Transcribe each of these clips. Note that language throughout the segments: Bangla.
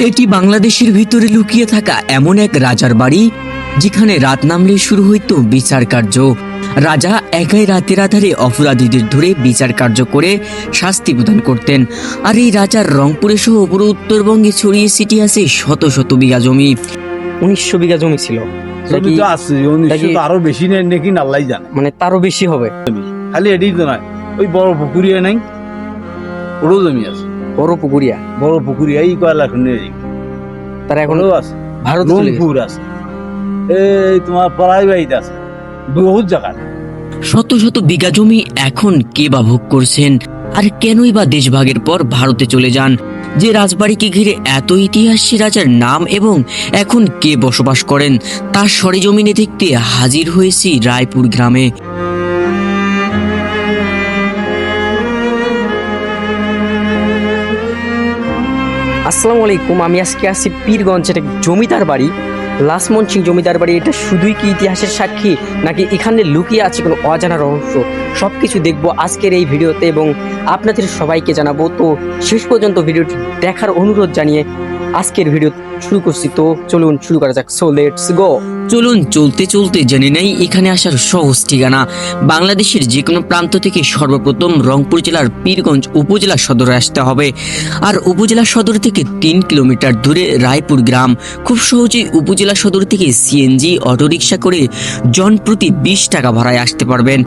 এটি বাংলাদেশের ভিতরে লুকিয়ে থাকা এমন এক রাজার বাড়ি, যেখানে রাত নামলে শুরু হইত বিচার কার্য। রাজা একাই রাতের আধারে অপরাধীদের ধরে বিচার কার্য করে শাস্তি প্রদান করতেন। আর এই রাজার রংপুরে সহ পুরো উত্তরবঙ্গে ছড়িয়ে ছিটিয়ে আছে শত শত বিঘা জমি। 1900 বিঘা জমি ছিল। জমি তো আছে, 1900 তো আরো বেশি নেই নাকি আল্লাহ জানে, মানে তারও বেশি হবে। খালি এটাই তো নয়, ওই বড় পুকুরিয়া নাই, ওরও জমি আছে। বড় পুকুরিয়া, বড় পুকুরিয়া এই কয়লা খন্ডের তার এখন এখনো আছে। ভারত চলে গেছে। রংপুর আছে, এই তোমার পড়াই বাড়িতে আছে, বহুত জায়গায়। শত শত বিঘা জমি এখন কে বা ভোগ করছেন, আর কেনই বা দেশভাগের পর ভারতে চলে যান? যে রাজবাড়িকে ঘিরে এত ইতিহাস, সে রাজার নাম এবং এখন কে বসবাস করেন তার সরেজমিনে দেখতে হাজির হয়েছি রায়পুর গ্রামে। আসসালামু আলাইকুম। আমি আজকে আসছি পীরগঞ্জ, এটা জমিদার বাড়ি, লাসমন সিং জমিদার বাড়ি। এটা শুধুই কি ইতিহাসের সাক্ষী, নাকি এখানে লুকিয়ে আছে কোনো অজানা রহস্য? সবকিছু দেখবো আজকের এই ভিডিওতে এবং আপনাদের সবাইকে জানাবো। তো শেষ পর্যন্ত ভিডিওটি দেখার অনুরোধ জানিয়ে আজকের ভিডিও শুরু করছি। তো চলুন শুরু করা যাক। So let's go. চলুন চলতে চলতে জেনে নেই এখানে আসার সহজ ঠিকানা। বাংলাদেশের যে কোনো প্রান্ত থেকে সর্বপ্রথম রংপুর জেলার পীরগঞ্জ উপজেলা সদরে আসতে হবে। আর উপজেলা সদর থেকে 3 কিলোমিটার দূরে রায়পুর গ্রাম। খুব সহজেই উপজেলা সদর থেকে সিএনজি অটোরিকশা করে জনপ্রতি 20 টাকা ভাড়ায় আসতে পারবেন।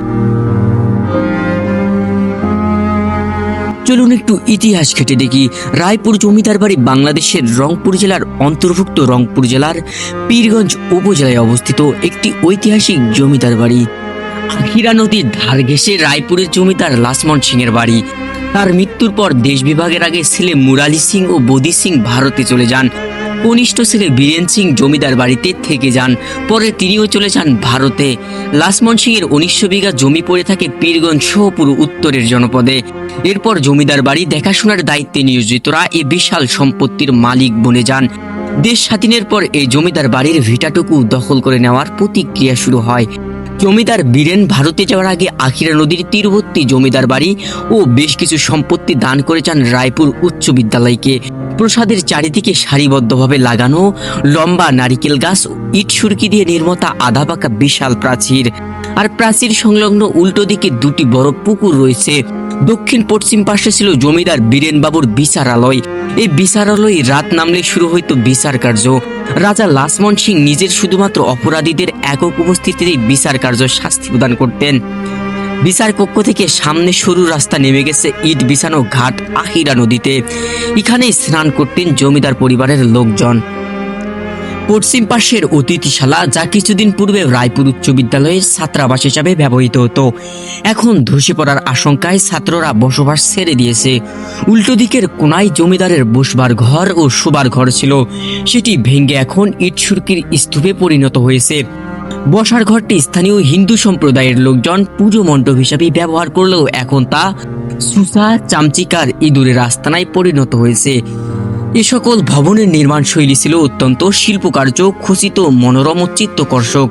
চলুন একটু ইতিহাস ঘেঁটে দেখি। রায়পুর জমিদার বাড়ি বাংলাদেশের রংপুর জেলার অন্তর্ভুক্ত রংপুর জেলার পীরগঞ্জ উপজেলায় অবস্থিত একটি ঐতিহাসিক জমিদার বাড়ি। আখিরা নদীর ধার ঘেঁষে রায়পুরের জমিদার লাসমন সিং এর বাড়ি। তার মৃত্যুর পর দেশ বিভাগের আগে ছেলে মুরালি সিং ও বদি সিং ভারতে চলে যান। কনিষ্ঠ ছেলে বীরেন সিং জমিদার বাড়িতে থেকে যান। পরে তিনিও চলে যান ভারতে। লাসমন সিং এর 1900 বিঘা জমি পড়ে থাকে পীরগঞ্জ সহ পুরো উত্তরের জনপদে। এরপর জমিদার বাড়ি দেখাশোনার দায়িত্বে নিয়োজিতরা এই বিশাল সম্পত্তির মালিক বনে যান। দেশ স্বাধীনের পর এই জমিদার বাড়ির ভিটাটুকু দখল করে নেওয়ার প্রতিক্রিয়া শুরু হয়। জমিদার বীরেন ভারতে যাওয়ার আগে আখিরা নদীর তীরবর্তী জমিদার বাড়ি ও বেশ কিছু সম্পত্তি দান করে যান রায়পুর উচ্চ বিদ্যালয়কে। প্রসাদের চারিদিকে সারিবদ্ধভাবে লাগানো লম্বা নারিকেল গাছ, ইট সুরকি দিয়ে নির্মিত আধা পাকা বিশাল প্রাচীর, আর প্রাচীর সংলগ্ন উল্টো দিকে 2টি বড় পুকুর রয়েছে। দক্ষিণ পশ্চিম পাশে ছিল জমিদার বীরেন বাবুর বিচারালয়। এই বিচারালয়ে রাত নামলে শুরু হইত বিচার কার্য। রাজা লাসমন সিং নিজের শুধুমাত্র অপরাধীদের একক উপস্থিতিতে বিচার কার্য শাস্তি প্রদান করতেন। বিচার কক্ষ থেকে সামনে সরু রাস্তা নেমে গেছে ইট বিছানো ঘাট আখিরা নদীতে। এখানেই স্নান করতেন জমিদার পরিবারের লোকজন। পশ্চিম পাশের অতিথিশালা, যা কিছুদিন পূর্বে রায়পুর উচ্চ বিদ্যালয়ের ছাত্রাবাস হিসাবে ব্যবহৃত হতো, এখন ধসে পড়ার আশঙ্কায় ছাত্ররা বসবাস ছেড়ে দিয়েছে। উল্টো দিকের কোনায় জমিদারের বসবার ঘর ও শোবার ঘর ছিল, সেটি ভেঙে এখন ইট সুরকির স্তূপে পরিণত হয়েছে। বসার ঘরটি স্থানীয় হিন্দু সম্প্রদায়ের লোকজন পুজো মণ্ডপ হিসাবে ব্যবহার করলেও এখন তা সুসা চামচিকার ইঁদুরের আস্তানায় পরিণত হয়েছে। এ সকল ভবনের নির্মাণ শৈলী ছিল অত্যন্ত শিল্পকার্য খচিত, মনোরম ও চিত্তকর্ষক।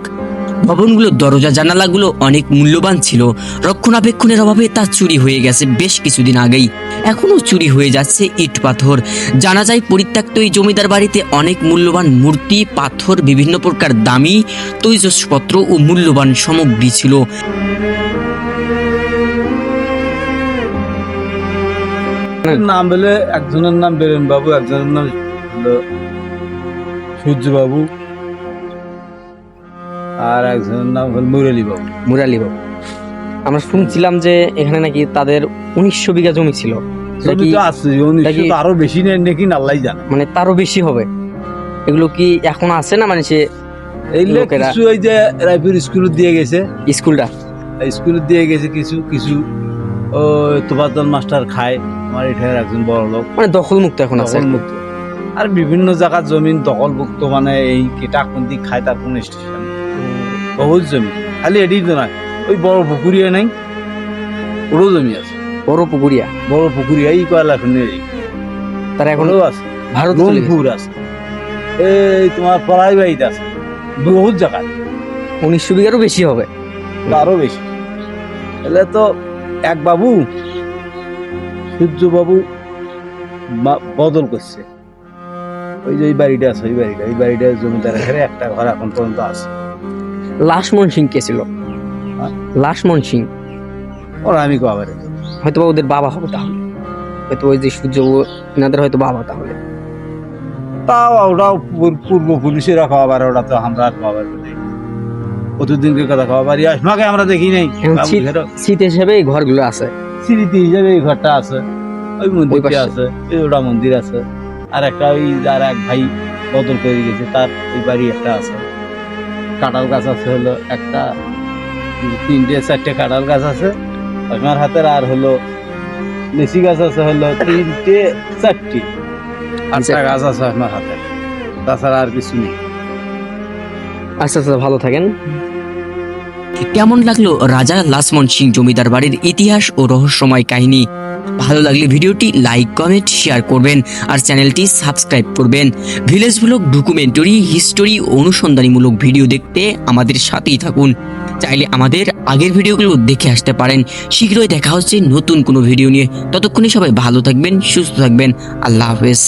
ভবনগুলোর দরজা জানালাগুলো অনেক মূল্যবান ছিল। রক্ষণাবেক্ষণের অভাবে তা চুরি হয়ে গেছে বেশ কিছুদিন আগেই। এখনো চুরি হয়ে যাচ্ছে ইট পাথর। জানা যায় পরিত্যক্ত এই জমিদার বাড়িতে অনেক মূল্যবান মূর্তি, পাথর, বিভিন্ন প্রকার দামি তৈজসপত্র ও মূল্যবান সামগ্রী ছিল। নাম বলে একজনের নাম বীরেন বাবু, একজনের নাম হলো সূর্য বাবু, আর একজনের নাম হল মুরালি বাবু। মুরালি বাবু। আমরা শুনছিলাম যে এখানে নাকি তাদের 1900 বিঘা জমি ছিল। জমি তো আছে, 1900 তো আরো বেশি নেই নাকি আল্লাহ জানে, মানে তারও বেশি হবে। এগুলো কি এখন আছে না? মানে সে এই লোকেরা কিছু ওই যে রায়পুর স্কুল দিয়ে গেছে, স্কুলটা স্কুল দিয়ে গেছে কিছু কিছু, ও তোফাজ্জল মাস্টার খায়, আমার এখানে একজন বড় লোক, মানে দখল মুক্ত এখন আছে। দখলমুক্ত। আর বিভিন্ন জায়গার জমিন দখলমুক্ত, মানে এই কেটা কোন দিক খায় তার কোন স্টেশন, বহুত জমি। খালি এটাই তো নয়, ওই বড় পুকুরিয়া নাই, ওরও জমি আছে। বড় পুকুরিয়া, বড় পুকুরিয়া এই কয়লা খন্ডের তার এখন এখনো আছে। ভারত রংপুর আছে, এই তোমার পড়াই বাড়িতে আছে, বহুত জায়গায়। 1900 বিঘারও বেশি হবে, আরো বেশি। এলে তো এক বাবু সূর্য বাবু বদল করছে, ওই যে এই বাড়িটা আছে, ওই বাড়িটা জমিদারের ঘরে একটা ঘর এখন পর্যন্ত আছে। লাশমন সিং কে ছিল? হ্যাঁ? লাশমন সিং ওরা আমি কবারে হয়তো ওদের বাবা হবে তাহলে, হয়তো ওই যে সূর্য এনাদের হয়তো বাবা তাহলে। তাও ওটাও পূর্বপুরুষেরা খাওয়াবার, ওটা তো আমরা আর খাওয়াবার নেই। প্রতিদিনকে কথা খাওয়াবার আসমাকে আমরা দেখি নাই। এখন শীত হিসেবে এই ঘরগুলো আছে। স্মৃতি হিসেবে এই ঘরটা আছে, ওই মন্দিরটা পাশে। আছে, এই ওটা মন্দির আছে। আর একটা ওই যার এক ভাই বদল করে গেছে তার ওই বাড়ি একটা আছে। কাঁঠাল গাছ আছে হলো একটা, 3-4টে কাঁঠাল গাছ আছে আমার হাতের। আর হলো লিচি গাছ আছে হলো 3-4টি। 8টা গাছ আছে আমার হাতে, তাছাড়া আর কিছু নেই। আচ্ছা আচ্ছা, ভালো থাকেন। কেমন লাগলো রাজা লাসমন সিং জমিদার বাড়ির ইতিহাস ও রহস্যময় কাহিনী? ভালো লাগলে ভিডিওটি লাইক, কমেন্ট, শেয়ার করবেন আর চ্যানেলটি সাবস্ক্রাইব করবেন। ভিলেজ ব্লগ, ডকুমেন্টারি, হিস্টোরি, অনুসন্ধানীমূলক ভিডিও দেখতে আমাদের সাথেই থাকুন। চাইলে আমাদের আগের ভিডিওগুলো দেখে আসতে পারেন। শীঘ্রই দেখা হচ্ছে নতুন কোনো ভিডিও নিয়ে। ততক্ষণে সবাই ভালো থাকবেন, সুস্থ থাকবেন। আল্লাহ হাফেজ।